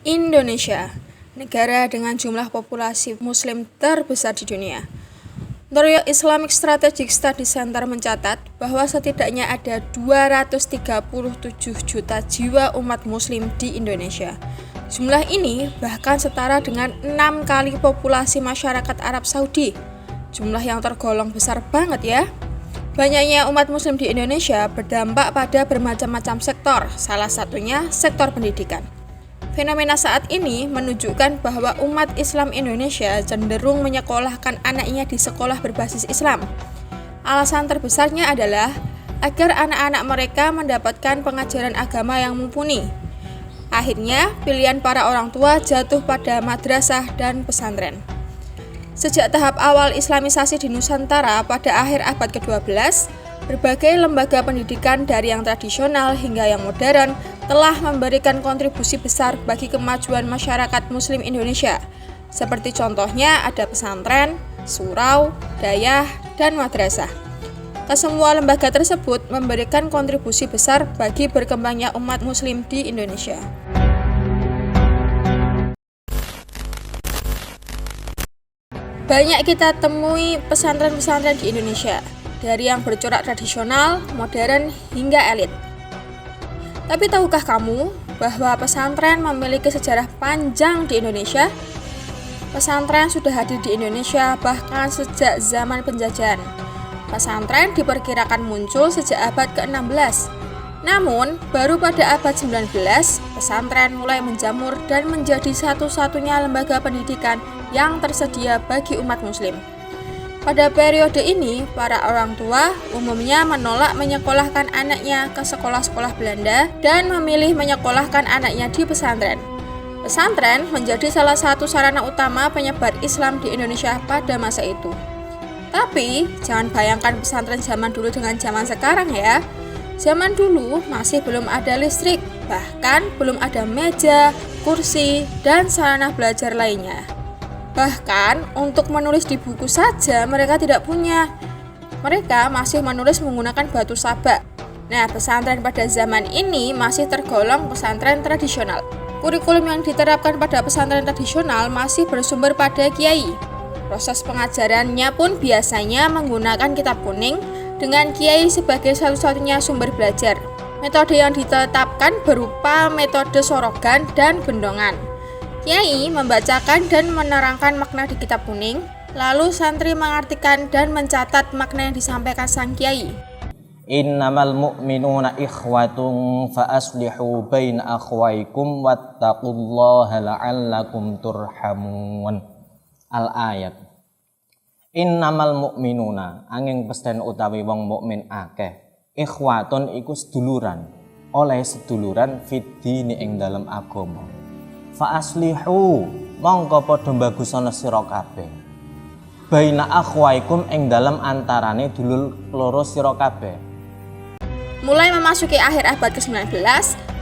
Indonesia, negara dengan jumlah populasi muslim terbesar di dunia. The Islamic Strategic Study Center mencatat bahwa setidaknya ada 237 juta jiwa umat muslim di Indonesia. Jumlah ini bahkan setara dengan 6 kali populasi masyarakat Arab Saudi. Jumlah yang tergolong besar banget ya. Banyaknya umat muslim di Indonesia berdampak pada bermacam-macam sektor, salah satunya sektor pendidikan. Fenomena saat ini menunjukkan bahwa umat Islam Indonesia cenderung menyekolahkan anaknya di sekolah berbasis Islam. Alasan terbesarnya adalah agar anak-anak mereka mendapatkan pengajaran agama yang mumpuni. Akhirnya, pilihan para orang tua jatuh pada madrasah dan pesantren. Sejak tahap awal Islamisasi di Nusantara pada akhir abad ke-12, berbagai lembaga pendidikan dari yang tradisional hingga yang modern telah memberikan kontribusi besar bagi kemajuan masyarakat muslim Indonesia. Seperti contohnya ada pesantren, surau, dayah, dan madrasah. Kesemua lembaga tersebut memberikan kontribusi besar bagi berkembangnya umat muslim di Indonesia. Banyak kita temui pesantren-pesantren di Indonesia, dari yang bercorak tradisional, modern, hingga elit. Tapi tahukah kamu bahwa pesantren memiliki sejarah panjang di Indonesia? Pesantren sudah hadir di Indonesia bahkan sejak zaman penjajahan. Pesantren diperkirakan muncul sejak abad ke-16. Namun, baru pada abad 19, pesantren mulai menjamur dan menjadi satu-satunya lembaga pendidikan yang tersedia bagi umat muslim. Pada periode ini, para orang tua umumnya menolak menyekolahkan anaknya ke sekolah-sekolah Belanda dan memilih menyekolahkan anaknya di pesantren. Pesantren menjadi salah satu sarana utama penyebar Islam di Indonesia pada masa itu. Tapi, jangan bayangkan pesantren zaman dulu dengan zaman sekarang ya. Zaman dulu masih belum ada listrik, bahkan belum ada meja, kursi, dan sarana belajar lainnya. Bahkan untuk menulis di buku saja mereka tidak punya. Mereka masih menulis menggunakan batu sabak. Nah, pesantren pada zaman ini masih tergolong pesantren tradisional. Kurikulum yang diterapkan pada pesantren tradisional masih bersumber pada kiai. Proses pengajarannya pun biasanya menggunakan kitab kuning dengan kiai sebagai satu-satunya sumber belajar. Metode yang ditetapkan berupa metode sorogan dan bendongan. Kiai membacakan dan menerangkan makna di kitab kuning, lalu santri mengartikan dan mencatat makna yang disampaikan sang kiai. Innamal mu'minuna ikhwatun fa aslihu baina akhwaikum wattaqullaha la'allakum turhamun. Al-ayat. Innamal mu'minuna angin pesten utawi wong mukmin akeh. Ikhwatun iku seduluran, oleh seduluran fiddini ing dalem agama. Fa aslihu mongko padha bagusana sira kabeh. Baina akhwaikum ing dalem antarane dulur loro sira kabeh. Mulai memasuki akhir abad ke-19,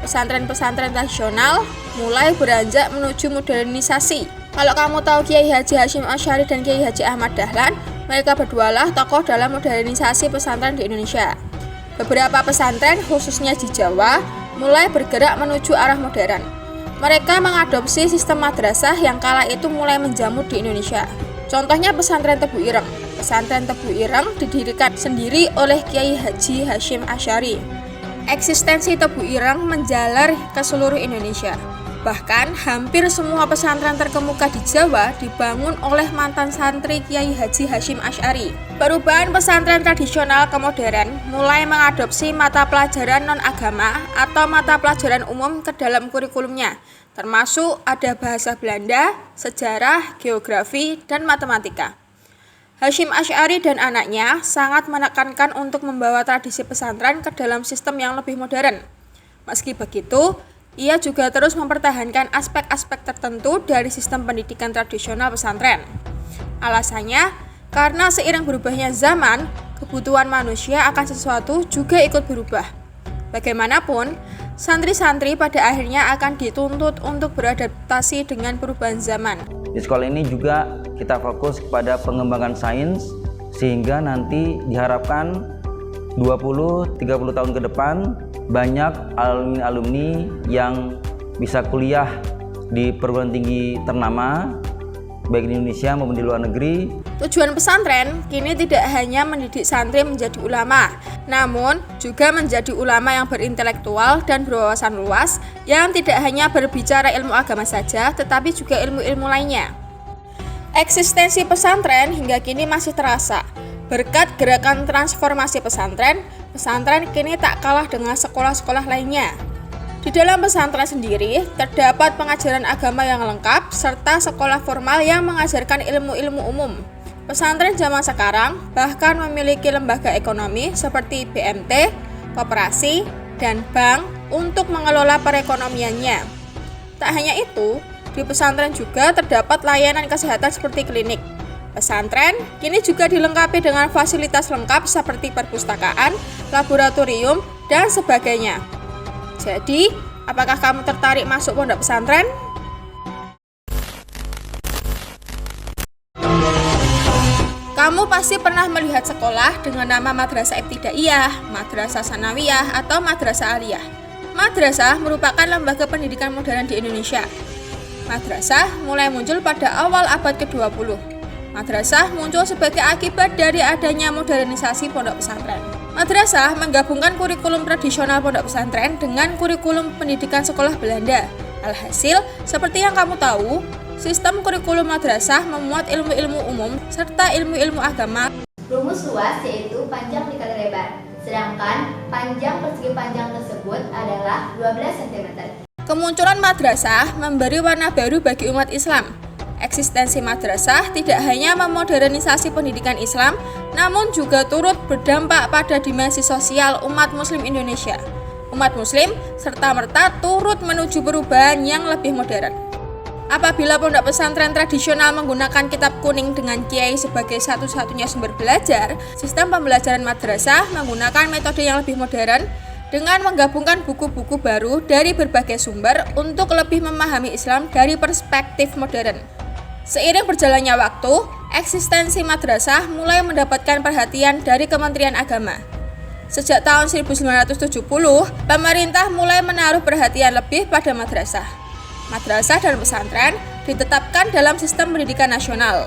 pesantren-pesantren tradisional mulai beranjak menuju modernisasi. Kalau kamu tahu Kiai Haji Hasyim Asy'ari dan Kiai Haji Ahmad Dahlan, mereka berdualah tokoh dalam modernisasi pesantren di Indonesia. Beberapa pesantren, khususnya di Jawa, mulai bergerak menuju arah modern. Mereka mengadopsi sistem madrasah yang kala itu mulai menjamur di Indonesia. Contohnya pesantren Tebu Ireng. Pesantren Tebu Ireng didirikan sendiri oleh Kiai Haji Hasyim Asy'ari. Eksistensi Tebu Ireng menjalar ke seluruh Indonesia. Bahkan hampir semua pesantren terkemuka di Jawa dibangun oleh mantan santri Kiai Haji Hasyim Asy'ari. Perubahan pesantren tradisional ke modern mulai mengadopsi mata pelajaran non-agama atau mata pelajaran umum ke dalam kurikulumnya, termasuk ada bahasa Belanda, sejarah, geografi, dan matematika. Hasyim Asy'ari dan anaknya sangat menekankan untuk membawa tradisi pesantren ke dalam sistem yang lebih modern. Meski begitu, ia juga terus mempertahankan aspek-aspek tertentu dari sistem pendidikan tradisional pesantren. Alasannya, karena seiring berubahnya zaman, kebutuhan manusia akan sesuatu juga ikut berubah. Bagaimanapun, santri-santri pada akhirnya akan dituntut untuk beradaptasi dengan perubahan zaman. Di sekolah ini juga kita fokus kepada pengembangan sains, sehingga nanti diharapkan 20-30 tahun ke depan banyak alumni-alumni yang bisa kuliah di perguruan tinggi ternama baik di Indonesia maupun di luar negeri. Tujuan pesantren kini tidak hanya mendidik santri menjadi ulama, namun juga menjadi ulama yang berintelektual dan berwawasan luas, yang tidak hanya berbicara ilmu agama saja, tetapi juga ilmu-ilmu lainnya. Eksistensi pesantren hingga kini masih terasa. Berkat gerakan transformasi pesantren, pesantren kini tak kalah dengan sekolah-sekolah lainnya. Di dalam pesantren sendiri, terdapat pengajaran agama yang lengkap, serta sekolah formal yang mengajarkan ilmu-ilmu umum. Pesantren zaman sekarang bahkan memiliki lembaga ekonomi seperti BMT, koperasi, dan bank untuk mengelola perekonomiannya. Tak hanya itu, di pesantren juga terdapat layanan kesehatan seperti klinik. Pesantren kini juga dilengkapi dengan fasilitas lengkap seperti perpustakaan, laboratorium, dan sebagainya. Jadi, apakah kamu tertarik masuk pondok pesantren? Kamu pasti pernah melihat sekolah dengan nama Madrasah Ibtidaiyah, Madrasah Sanawiyah, atau Madrasah Aliyah. Madrasah merupakan lembaga pendidikan modern di Indonesia. Madrasah mulai muncul pada awal abad ke-20. Madrasah muncul sebagai akibat dari adanya modernisasi pondok pesantren. Madrasah menggabungkan kurikulum tradisional pondok pesantren dengan kurikulum pendidikan sekolah Belanda. Alhasil, seperti yang kamu tahu, sistem kurikulum madrasah memuat ilmu-ilmu umum serta ilmu-ilmu agama. Rumus luas yaitu panjang dikali lebar, sedangkan panjang persegi panjang tersebut adalah 12 cm. Kemunculan madrasah memberi warna baru bagi umat Islam. Eksistensi madrasah tidak hanya memodernisasi pendidikan Islam, namun juga turut berdampak pada dimensi sosial umat Muslim Indonesia. Umat Muslim serta-merta turut menuju perubahan yang lebih modern. Apabila pondok pesantren tradisional menggunakan kitab kuning dengan kiai sebagai satu-satunya sumber belajar, sistem pembelajaran madrasah menggunakan metode yang lebih modern dengan menggabungkan buku-buku baru dari berbagai sumber untuk lebih memahami Islam dari perspektif modern. Seiring berjalannya waktu, eksistensi madrasah mulai mendapatkan perhatian dari Kementerian Agama. Sejak tahun 1970, pemerintah mulai menaruh perhatian lebih pada madrasah. Madrasah dan pesantren ditetapkan dalam sistem pendidikan nasional.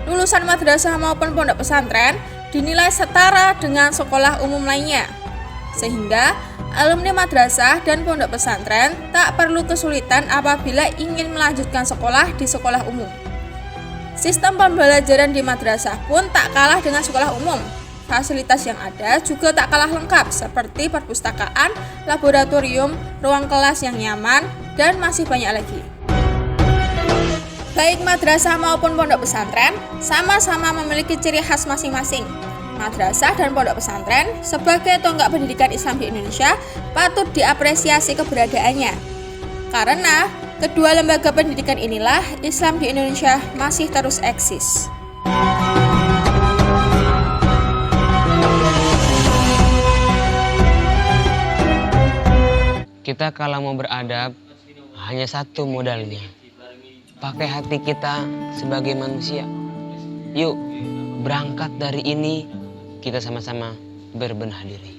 Lulusan madrasah maupun pondok pesantren dinilai setara dengan sekolah umum lainnya. Sehingga alumni madrasah dan pondok pesantren tak perlu kesulitan apabila ingin melanjutkan sekolah di sekolah umum. Sistem pembelajaran di madrasah pun tak kalah dengan sekolah umum. Fasilitas yang ada juga tak kalah lengkap seperti perpustakaan, laboratorium, ruang kelas yang nyaman, dan masih banyak lagi. Baik madrasah maupun pondok pesantren sama-sama memiliki ciri khas masing-masing. Madrasah dan pondok pesantren sebagai tonggak pendidikan Islam di Indonesia patut diapresiasi keberadaannya. Karena kedua lembaga pendidikan inilah Islam di Indonesia masih terus eksis. Kita kalau mau beradab hanya satu modalnya, pakai hati kita sebagai manusia. Yuk berangkat dari ini, kita sama-sama berbenah diri.